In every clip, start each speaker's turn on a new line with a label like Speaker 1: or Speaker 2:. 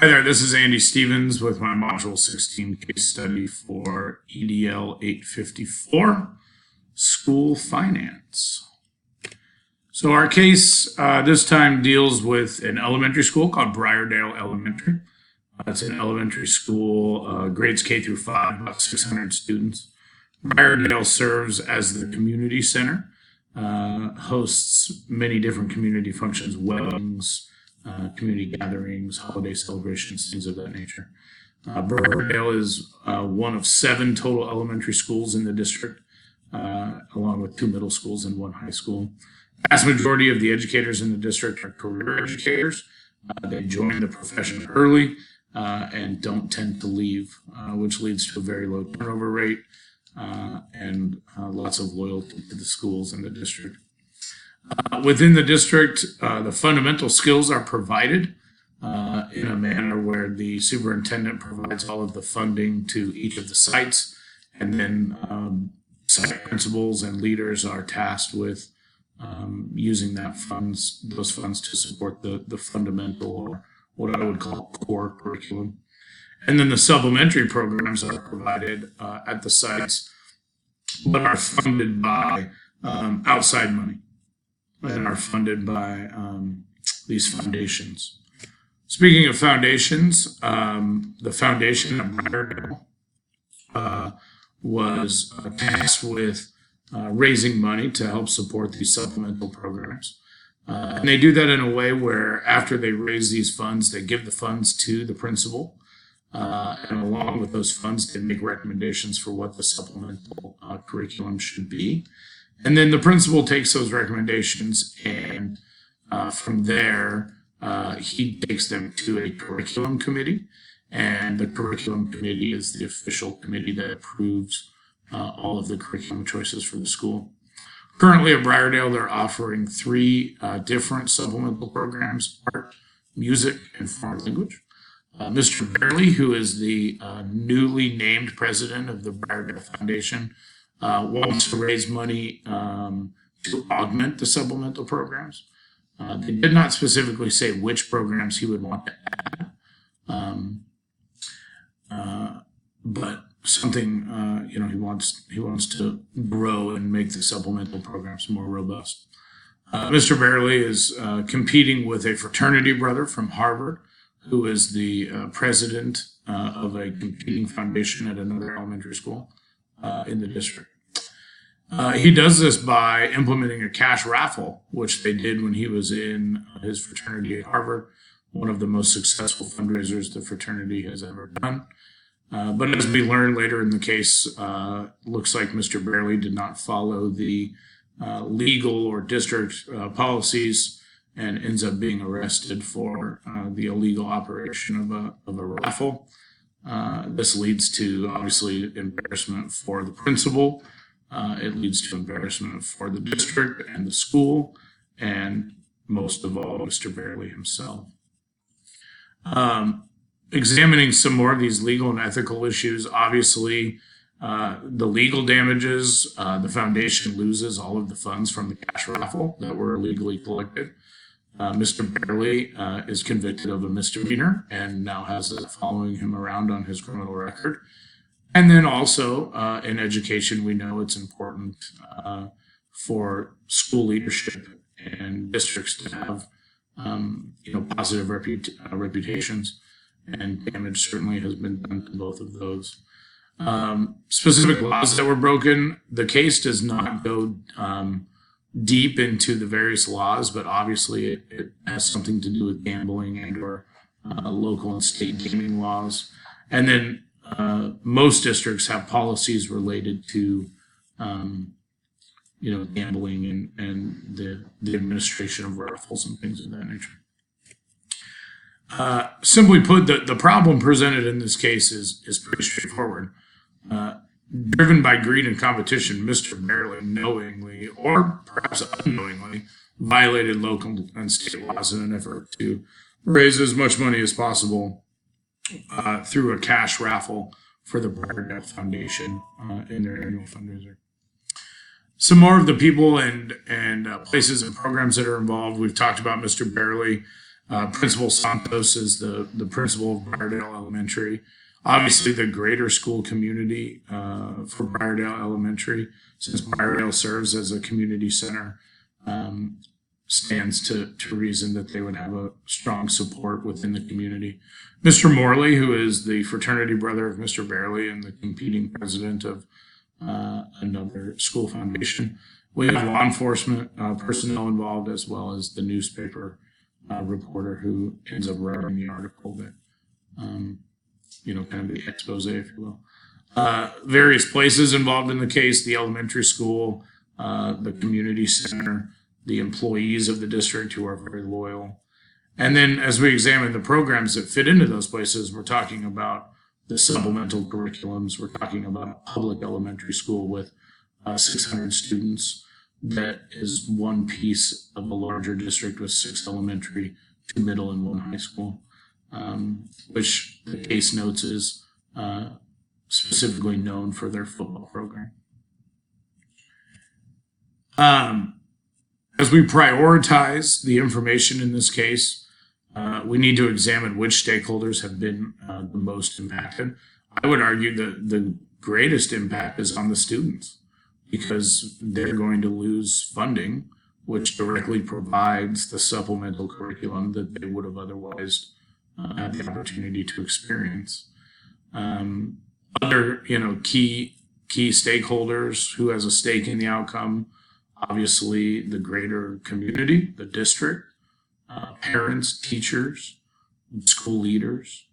Speaker 1: Hi there, this is Andy Stevens with my Module 16 case study for EDL 854, School Finance. So our case this time deals with an elementary school called Briardale Elementary. It's an elementary school, grades K through 5, about 600 students. Briardale serves as the community center, hosts many different community functions, weddings, community gatherings, holiday celebrations, things of that nature. Briardale is one of 7 total elementary schools in the district, along with 2 middle schools and 1 high school. The vast majority of the educators in the district are career educators. They join the profession early and don't tend to leave, which leads to a very low turnover rate and lots of loyalty to the schools in the district. Within the district, the fundamental skills are provided in a manner where the superintendent provides all of the funding to each of the sites, and then site principals and leaders are tasked with using those funds to support the fundamental, or what I would call core curriculum. And then the supplementary programs are provided at the sites, but are funded by outside money, and are funded by these foundations. Speaking of foundations, the foundation at Briardale was tasked with raising money to help support these supplemental programs. And they do that in a way where after they raise these funds, they give the funds to the principal. And along with those funds, they make recommendations for what the supplemental curriculum should be. And then the principal takes those recommendations, and from there, he takes them to a curriculum committee. And the curriculum committee is the official committee that approves all of the curriculum choices for the school. Currently at Briardale, they're offering 3 different supplemental programs: art, music, and foreign language. Mr. Barely, who is the newly named president of the Briardale Foundation, wants to raise money to augment the supplemental programs. They did not specifically say which programs he would want to add, but something he wants to grow and make the supplemental programs more robust. Mr. Barely is competing with a fraternity brother from Harvard, who is the president of a competing foundation at another elementary school in the district. He does this by implementing a cash raffle, which they did when he was in his fraternity at Harvard, one of the most successful fundraisers the fraternity has ever done. But as we learn later in the case, looks like Mr. Barely did not follow the legal or district policies and ends up being arrested for the illegal operation of a raffle. This leads to, obviously, embarrassment for the principal. It leads to embarrassment for the district and the school, and most of all, Mr. Barely himself. Examining some more of these legal and ethical issues, obviously, the legal damages, the foundation loses all of the funds from the cash raffle that were illegally collected. Mr. Barely is convicted of a misdemeanor and now has it following him around on his criminal record. And then also in education, we know it's important for school leadership and districts to have positive reputations, and damage certainly has been done to both of those. Specific laws that were broken, the case does not go deep into the various laws, but obviously it has something to do with gambling and or local and state gaming laws. And then most districts have policies related to gambling and the administration of raffles and things of that nature. Simply put, the problem presented in this case is pretty straightforward. Driven by greed and competition, Mr. Barely knowingly, or perhaps unknowingly, violated local and state laws in an effort to raise as much money as possible through a cash raffle for the Briardale Foundation in their annual fundraiser. Some more of the people and places and programs that are involved. We've talked about Mr. Barely. Principal Santos is the principal of Briardale Elementary. Obviously, the greater school community for Briardale Elementary, since Briardale serves as a community center, stands to reason that they would have a strong support within the community. Mr. Morley, who is the fraternity brother of Mr. Barely and the competing president of another school foundation. We have law enforcement personnel involved, as well as the newspaper reporter who ends up writing the article that, kind of the expose, if you will. Various places involved in the case: the elementary school, the community center, the employees of the district who are very loyal. And then as we examine the programs that fit into those places, we're talking about the supplemental curriculums. We're talking about a public elementary school with 600 students that is one piece of a larger district with 6 elementary, 2 middle, and 1 high school, which the case notes is specifically known for their football program. As we prioritize the information in this case, we need to examine which stakeholders have been the most impacted. I would argue that the greatest impact is on the students, because they're going to lose funding, which directly provides the supplemental curriculum that they would have otherwise had the opportunity to experience. Other, key stakeholders who has a stake in the outcome: obviously the greater community, the district, parents, teachers, school leaders.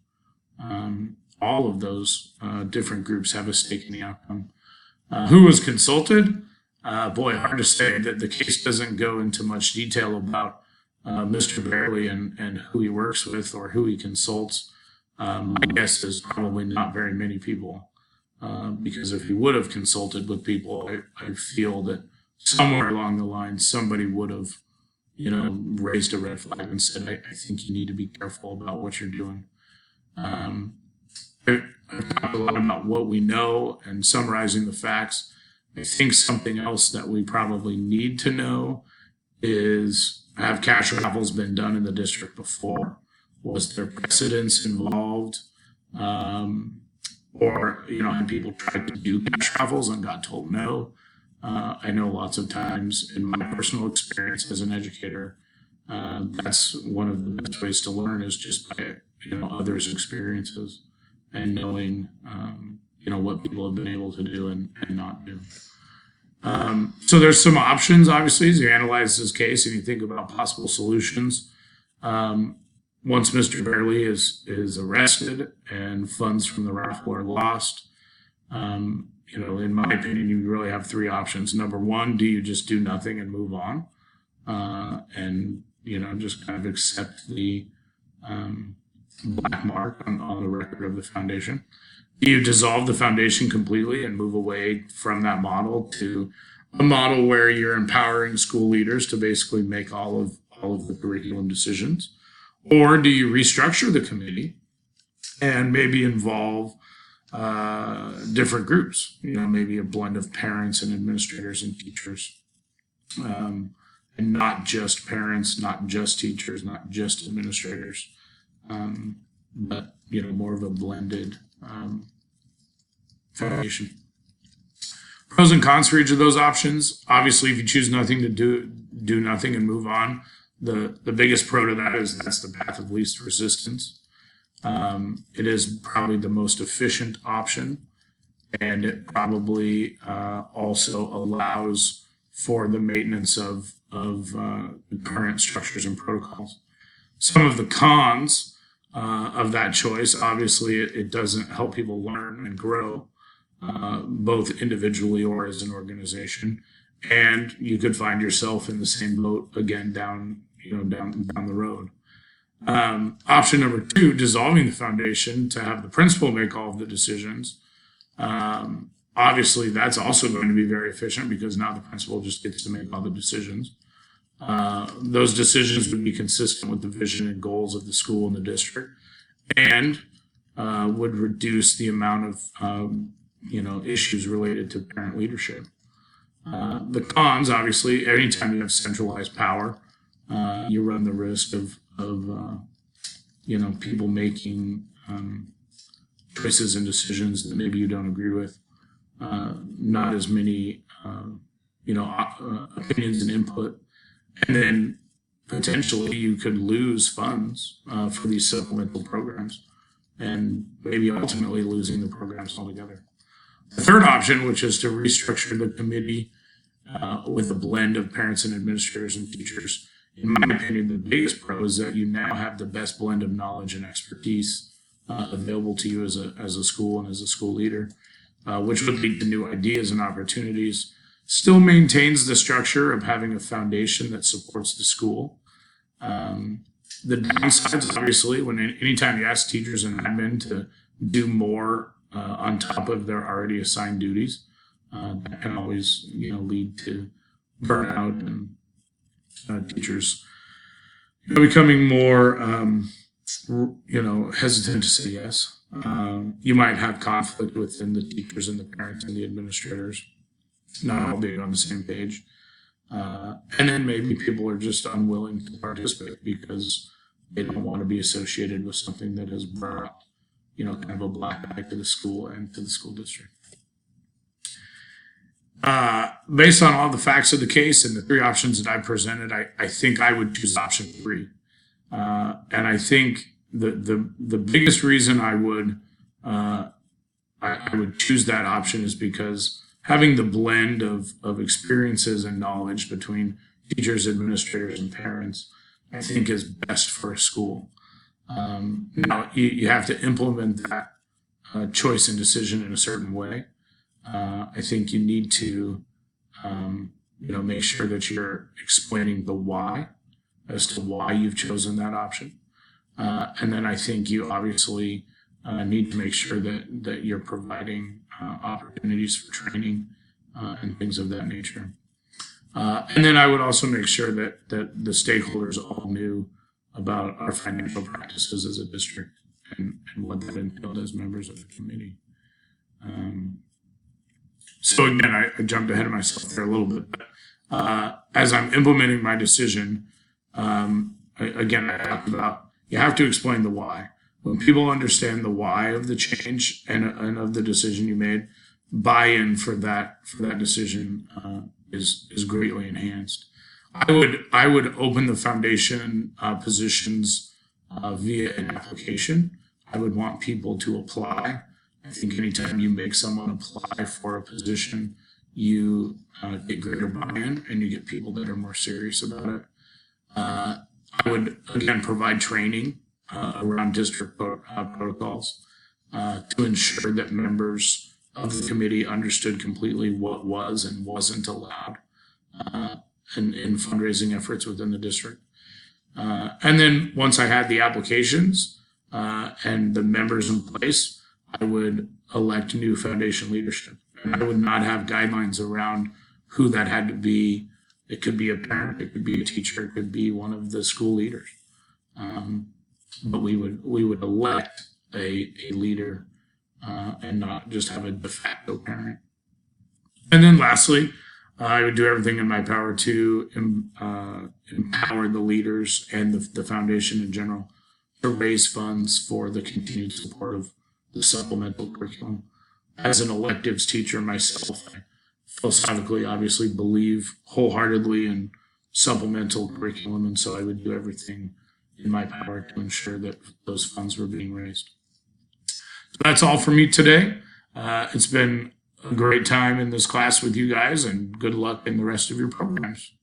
Speaker 1: All of those different groups have a stake in the outcome. Who was consulted? Hard to say. That the case doesn't go into much detail about Mr. Barely and who he works with or who he consults. My guess is probably not very many people, because if he would have consulted with people, I feel that somewhere along the line somebody would have, raised a red flag and said, I think you need to be careful about what you're doing. I've talked a lot about what we know and summarizing the facts. I think something else that we probably need to know is, have cash raffles been done in the district before? Was there precedence involved? Or have people tried to do cash raffles and got told no? I know lots of times in my personal experience as an educator, that's one of the best ways to learn, is just by others' experiences and knowing what people have been able to do and not do. So there's some options, obviously, as you analyze this case and you think about possible solutions. Once Mr. Barely is arrested and funds from the raffle are lost, in my opinion, you really have 3 options. Number 1, do you just do nothing and move on, and just kind of accept the black mark on the record of the foundation? Do you dissolve the foundation completely and move away from that model to a model where you're empowering school leaders to basically make all of the curriculum decisions? Or do you restructure the committee and maybe involve different groups, maybe a blend of parents and administrators and teachers, and not just parents, not just teachers, not just administrators, but more of a blended foundation. Pros and cons for each of those options. Obviously, if you choose nothing, to do nothing and move on, the biggest pro to that is that's the path of least resistance. It is probably the most efficient option, and it probably also allows for the maintenance of the current structures and protocols. Some of the cons of that choice, obviously, it doesn't help people learn and grow, both individually or as an organization, and you could find yourself in the same boat again down the road. Option number 2, dissolving the foundation to have the principal make all of the decisions. Obviously, that's also going to be very efficient, because now the principal just gets to make all the decisions. Those decisions would be consistent with the vision and goals of the school and the district, and would reduce the amount of issues related to parent leadership. The cons, obviously, anytime you have centralized power, you run the risk of people making choices and decisions that maybe you don't agree with. Not as many, opinions and input. And then potentially you could lose funds for these supplemental programs and maybe ultimately losing the programs altogether. The third option, which is to restructure the committee with a blend of parents and administrators and teachers. In my opinion, the biggest pro is that you now have the best blend of knowledge and expertise available to you as a school and as a school leader, which would lead to new ideas and opportunities. Still maintains the structure of having a foundation that supports the school. The downsides, obviously, anytime you ask teachers and admin to do more on top of their already assigned duties, that can always, lead to burnout and teachers becoming more, hesitant to say yes. You might have conflict within the teachers and the parents and the administrators, not all being on the same page. And then maybe people are just unwilling to participate because they don't want to be associated with something that has brought, kind of a black eye to the school and to the school district. Based on all the facts of the case and the three options that I presented, I think I would choose option 3. And I think the biggest reason I would choose that option is because having the blend of experiences and knowledge between teachers, administrators, and parents, I think is best for a school. Now, you have to implement that choice and decision in a certain way. I think you need to, make sure that you're explaining the why as to why you've chosen that option. And then I think you obviously need to make sure that you're providing opportunities for training and things of that nature. And then I would also make sure that the stakeholders all knew about our financial practices as a district and what that entailed as members of the committee. So again, I jumped ahead of myself there a little bit, but as I'm implementing my decision, again, I talked about you have to explain the why. When people understand the why of the change and of the decision you made, buy-in for that decision is greatly enhanced. I would open the foundation positions via an application. I would want people to apply. I think anytime you make someone apply for a position, you get greater buy-in and you get people that are more serious about it. I would, again, provide training around district protocols to ensure that members of the committee understood completely what was and wasn't allowed in fundraising efforts within the district. And then once I had the applications and the members in place, I would elect new foundation leadership. And I would not have guidelines around who that had to be. It could be a parent, it could be a teacher, it could be one of the school leaders. But we would elect a leader and not just have a de facto parent. And then lastly, I would do everything in my power to empower the leaders and the foundation in general to raise funds for the continued support of the supplemental curriculum. As an electives teacher myself, I philosophically obviously believe wholeheartedly in supplemental curriculum, and so I would do everything in my power to ensure that those funds were being raised. So that's all for me today. It's been a great time in this class with you guys, and good luck in the rest of your programs.